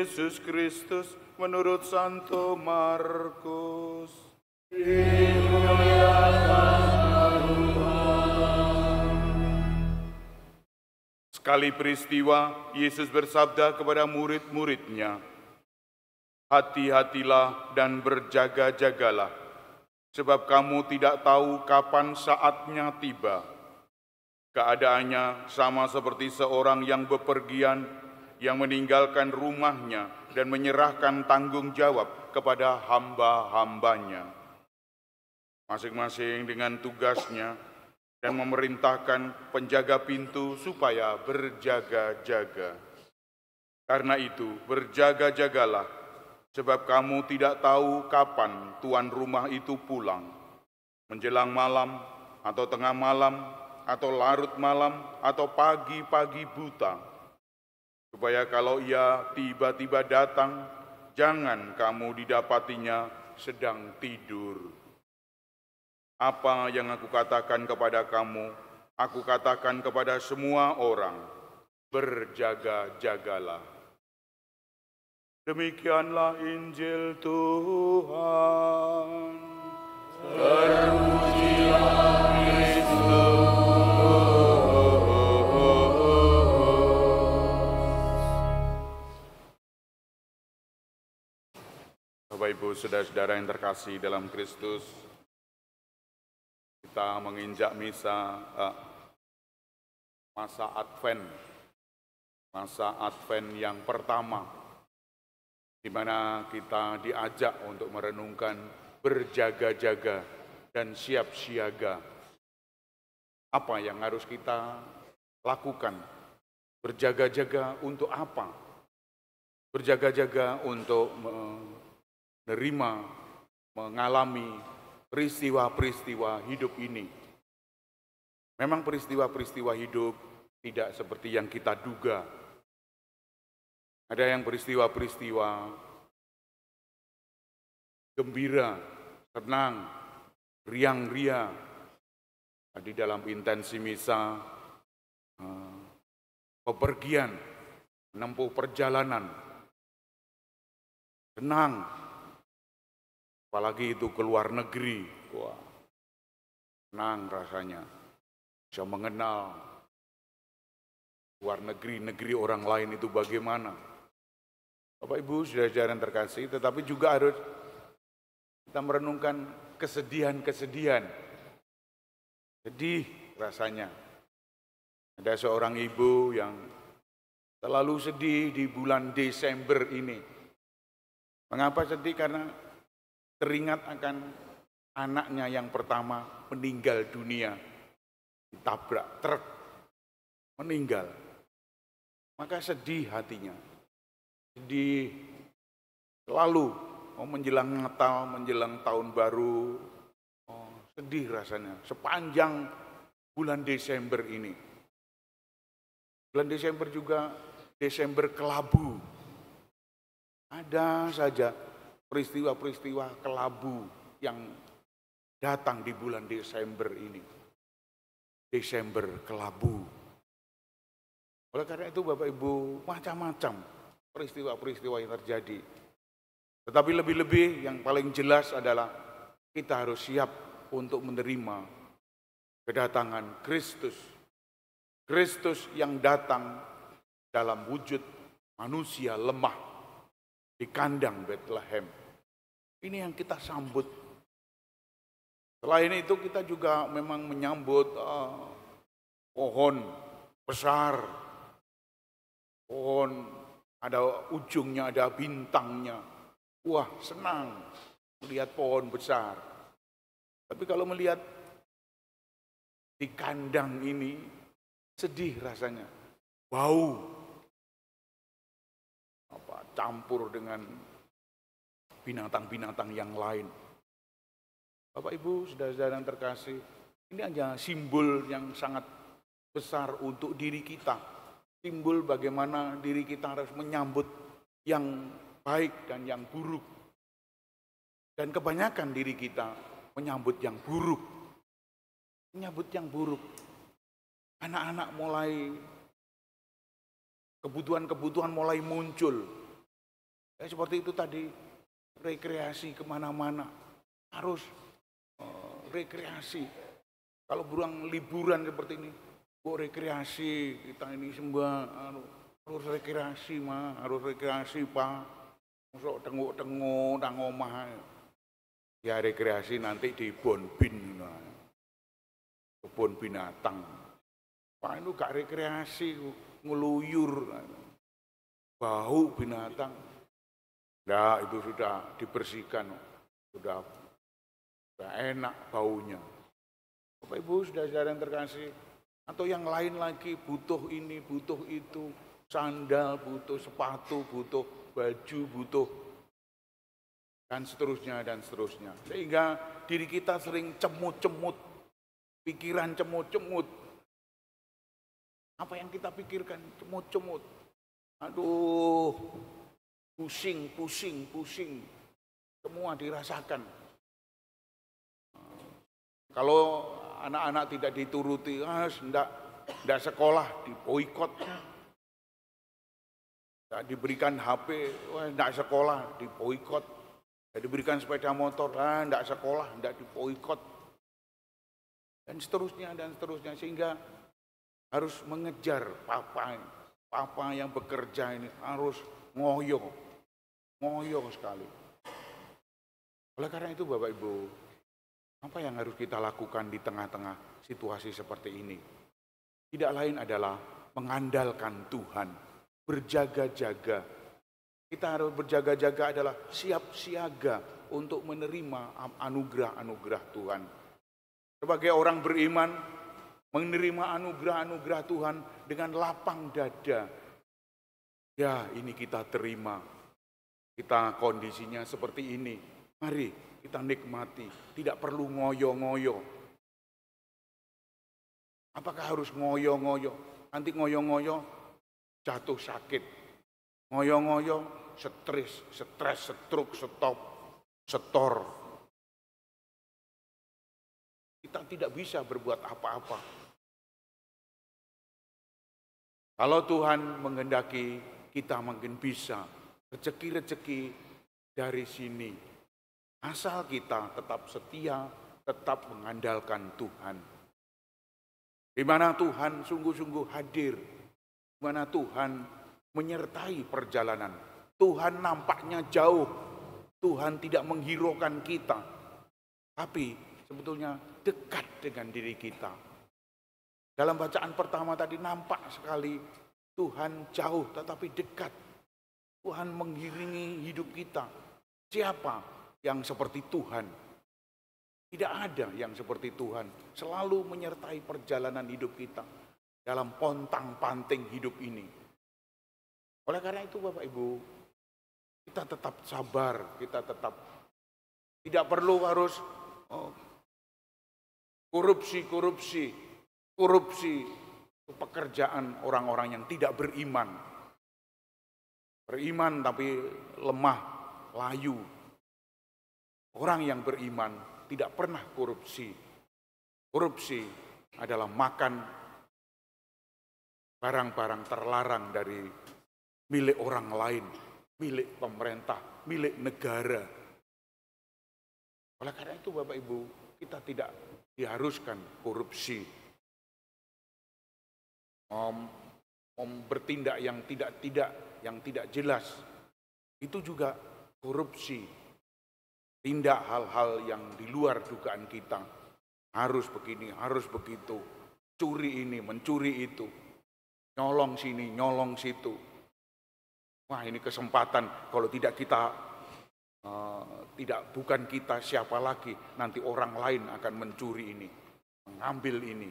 Yesus Kristus menurut Santo Markus. Sekali peristiwa, Yesus bersabda kepada murid-muridnya, "Hati-hatilah dan berjaga-jagalah, sebab kamu tidak tahu kapan saatnya tiba. Keadaannya sama seperti seorang yang bepergian, yang meninggalkan rumahnya dan menyerahkan tanggung jawab kepada hamba-hambanya, masing-masing dengan tugasnya, dan memerintahkan penjaga pintu supaya berjaga-jaga. Karena itu, berjaga-jagalah, sebab kamu tidak tahu kapan tuan rumah itu pulang, menjelang malam, atau tengah malam, atau larut malam, atau pagi-pagi buta. Supaya kalau ia tiba-tiba datang, jangan kamu didapatinya sedang tidur. Apa yang aku katakan kepada kamu, aku katakan kepada semua orang, berjaga-jagalah." Demikianlah Injil Tuhan. Terpujilah Kristus. Bapak Ibu saudara-saudara yang terkasih dalam Kristus, kita menginjak masa Advent yang pertama, di mana kita diajak untuk merenungkan berjaga-jaga dan siap siaga. Apa yang harus kita lakukan? Berjaga-jaga untuk apa? Berjaga-jaga untuk menerima, mengalami peristiwa-peristiwa hidup ini. Memang peristiwa-peristiwa hidup tidak seperti yang kita duga. Ada yang peristiwa-peristiwa gembira, senang, riang-ria. Di dalam intensi misa, bepergian, menempuh perjalanan, senang. Apalagi itu ke luar negeri, wah, senang rasanya. Bisa mengenal luar negeri orang lain itu bagaimana. Bapak Ibu, saudara-saudara yang terkasih, tetapi juga harus kita merenungkan kesedihan-kesedihan. Sedih rasanya. Ada seorang ibu yang selalu sedih di bulan Desember ini. Mengapa sedih? Karena teringat akan anaknya yang pertama meninggal dunia, ditabrak truk, meninggal. Maka sedih hatinya, sedih selalu. Menjelang Natal, menjelang Tahun Baru, sedih rasanya sepanjang bulan Desember ini. Bulan Desember juga Desember kelabu. Ada saja peristiwa-peristiwa kelabu yang datang di bulan Desember ini. Desember kelabu. Oleh karena itu Bapak Ibu, macam-macam peristiwa-peristiwa yang terjadi. Tetapi lebih-lebih yang paling jelas adalah kita harus siap untuk menerima kedatangan Kristus. Kristus yang datang dalam wujud manusia lemah di kandang Bethlehem. Ini yang kita sambut. Selain itu kita juga memang menyambut pohon besar. Pohon ada ujungnya, ada bintangnya. Wah, senang melihat pohon besar. Tapi kalau melihat di kandang ini, sedih rasanya. Bau. Campur dengan binatang-binatang yang lain. Bapak Ibu, saudara-saudara yang terkasih, ini hanya simbol yang sangat besar untuk diri kita. Simbol bagaimana diri kita harus menyambut yang baik dan yang buruk. Dan kebanyakan diri kita menyambut yang buruk. Menyambut yang buruk. Anak-anak mulai, kebutuhan-kebutuhan mulai muncul. Seperti itu tadi, rekreasi kemana-mana, harus rekreasi. Kalau buang liburan seperti ini, rekreasi, kita ini harus rekreasi harus rekreasi Pak. Masuk tengok-tengok nang omah. Ya rekreasi nanti di Bonbin, kebun binatang. Pak itu gak rekreasi, ngeluyur, bau binatang. Nah itu sudah dibersihkan, sudah enak baunya. Bapak Ibu saudara yang terkasih, atau yang lain lagi butuh ini, butuh itu, sandal, butuh sepatu, butuh baju, butuh dan seterusnya dan seterusnya. Sehingga diri kita sering cemut-cemut, pikiran cemut-cemut. Apa yang kita pikirkan cemut-cemut. Aduh, pusing. Semua dirasakan. Kalau anak-anak tidak dituruti, enggak sekolah, diboikot. Enggak diberikan HP, enggak sekolah, diboikot. Enggak diberikan sepeda motor, enggak sekolah, enggak diboikot. Dan seterusnya. Sehingga harus mengejar papa yang bekerja ini harus ngoyo sekali. Oleh karena itu Bapak Ibu, apa yang harus kita lakukan di tengah-tengah situasi seperti ini? Tidak lain adalah mengandalkan Tuhan, berjaga-jaga. Kita harus berjaga-jaga adalah siap siaga untuk menerima anugerah-anugerah Tuhan. Sebagai orang beriman, menerima anugerah-anugerah Tuhan dengan lapang dada. Ya, ini kita terima. Kita kondisinya seperti ini. Mari kita nikmati, tidak perlu ngoyo-ngoyo. Apakah harus ngoyo-ngoyo? Nanti ngoyo-ngoyo jatuh sakit. Ngoyo-ngoyo stres, stroke, setor. Kita tidak bisa berbuat apa-apa. Kalau Tuhan menghendaki, kita mungkin bisa rezeki-rezeki dari sini. Asal kita tetap setia, tetap mengandalkan Tuhan. Di mana Tuhan sungguh-sungguh hadir, di mana Tuhan menyertai perjalanan. Tuhan nampaknya jauh, Tuhan tidak menghiraukan kita, tapi sebetulnya dekat dengan diri kita. Dalam bacaan pertama tadi nampak sekali Tuhan jauh tetapi dekat. Tuhan mengiringi hidup kita. Siapa yang seperti Tuhan? Tidak ada yang seperti Tuhan. Selalu menyertai perjalanan hidup kita dalam pontang-panting hidup ini. Oleh karena itu Bapak Ibu, kita tetap sabar, kita tetap tidak perlu harus korupsi pekerjaan orang-orang yang tidak beriman. Beriman tapi lemah, layu. Orang yang beriman tidak pernah korupsi. Korupsi adalah makan barang-barang terlarang dari milik orang lain, milik pemerintah, milik negara. Oleh karena itu Bapak Ibu, kita tidak diharuskan korupsi. Bertindak yang tidak jelas, itu juga korupsi. Tindak hal-hal yang di luar dugaan kita. Harus begini, harus begitu. Curi ini, mencuri itu. Nyolong sini, nyolong situ. Wah, ini kesempatan. Kalau tidak kita, bukan kita, siapa lagi? Nanti orang lain akan mencuri ini, mengambil ini.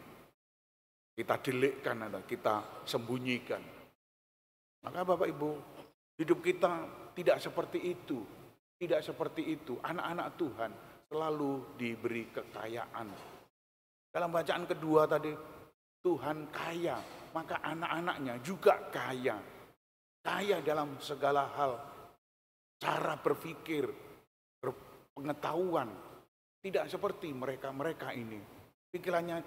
Kita delikkan, kita sembunyikan. Maka Bapak Ibu, hidup kita tidak seperti itu. Tidak seperti itu. Anak-anak Tuhan selalu diberi kekayaan. Dalam bacaan kedua tadi, Tuhan kaya, maka anak-anaknya juga kaya. Kaya dalam segala hal. Cara berpikir, pengetahuan. Tidak seperti mereka-mereka ini. Pikirannya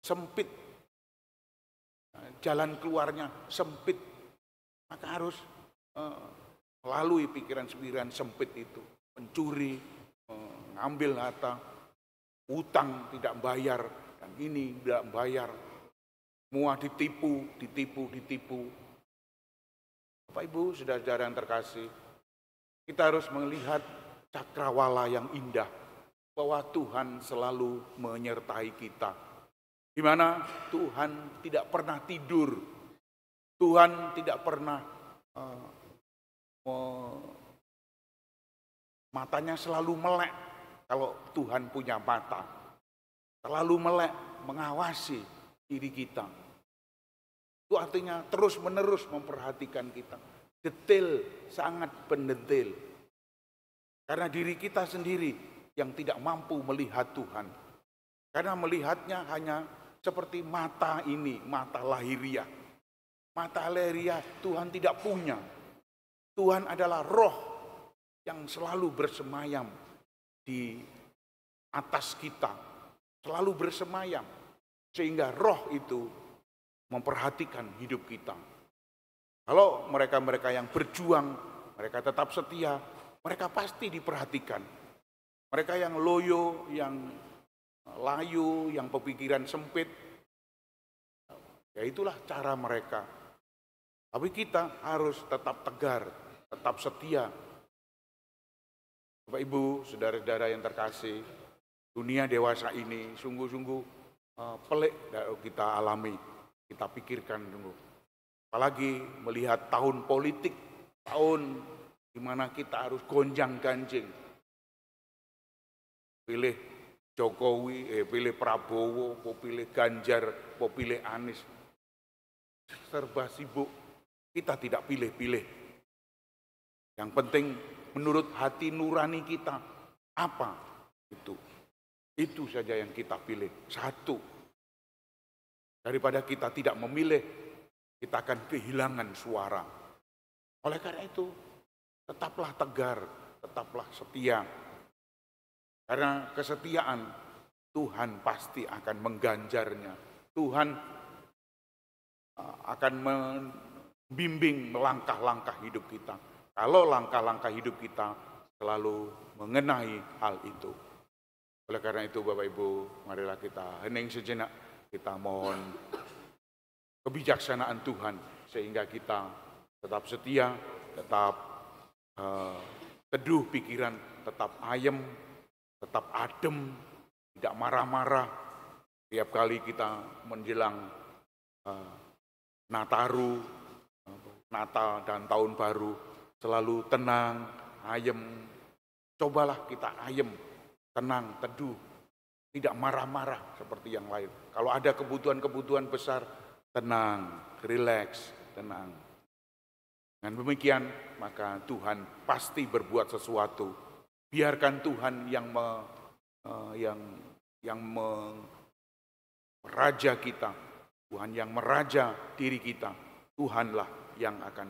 sempit. Jalan keluarnya sempit. Maka harus melalui pikiran-pikiran sempit itu, mencuri, mengambil harta, utang tidak bayar, dan ini tidak bayar, semua ditipu. Bapak Ibu, saudara-saudara yang terkasih, kita harus melihat cakrawala yang indah, bahwa Tuhan selalu menyertai kita, di mana Tuhan tidak pernah tidur, Tuhan tidak pernah matanya selalu melek. Kalau Tuhan punya mata, selalu melek mengawasi diri kita. Itu artinya terus-menerus memperhatikan kita. Detail, sangat pendetil. Karena diri kita sendiri yang tidak mampu melihat Tuhan. Karena melihatnya hanya seperti mata ini, mata lahiriah. Mata lahiriah Tuhan tidak punya. Tuhan adalah roh yang selalu bersemayam di atas kita. Selalu bersemayam. Sehingga roh itu memperhatikan hidup kita. Kalau mereka-mereka yang berjuang, mereka tetap setia, mereka pasti diperhatikan. Mereka yang loyo, yang layu, yang pemikiran sempit, ya itulah cara mereka. Tapi kita harus tetap tegar, tetap setia. Bapak Ibu, saudara-saudara yang terkasih, dunia dewasa ini sungguh-sungguh pelik kita alami, kita pikirkan dulu. Apalagi melihat tahun politik, tahun di mana kita harus gonjang-ganjing. Pilih Jokowi, pilih Prabowo, pilih Ganjar, pilih Anies. Serba sibuk, kita tidak pilih-pilih. Yang penting menurut hati nurani kita, apa itu? Itu saja yang kita pilih, satu. Daripada kita tidak memilih, kita akan kehilangan suara. Oleh karena itu, tetaplah tegar, tetaplah setia. Karena kesetiaan, Tuhan pasti akan mengganjarnya. Tuhan akan membimbing langkah-langkah hidup kita. Kalau langkah-langkah hidup kita selalu mengenai hal itu. Oleh karena itu Bapak Ibu, marilah kita hening sejenak, kita mohon kebijaksanaan Tuhan sehingga kita tetap setia, tetap teduh pikiran, tetap ayem, tetap adem, tidak marah-marah. Tiap kali kita menjelang Nataru, Natal dan Tahun Baru, selalu tenang, ayem. Cobalah kita ayem, tenang, teduh, tidak marah-marah seperti yang lain. Kalau ada kebutuhan-kebutuhan besar, tenang, rileks, tenang. Dengan demikian, maka Tuhan pasti berbuat sesuatu. Biarkan Tuhan yang meraja kita, Tuhan yang meraja diri kita. Tuhanlah yang akan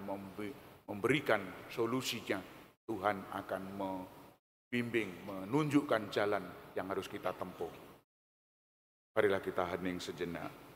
memberikan solusinya. Tuhan akan membimbing, menunjukkan jalan yang harus kita tempuh. Marilah kita hening sejenak.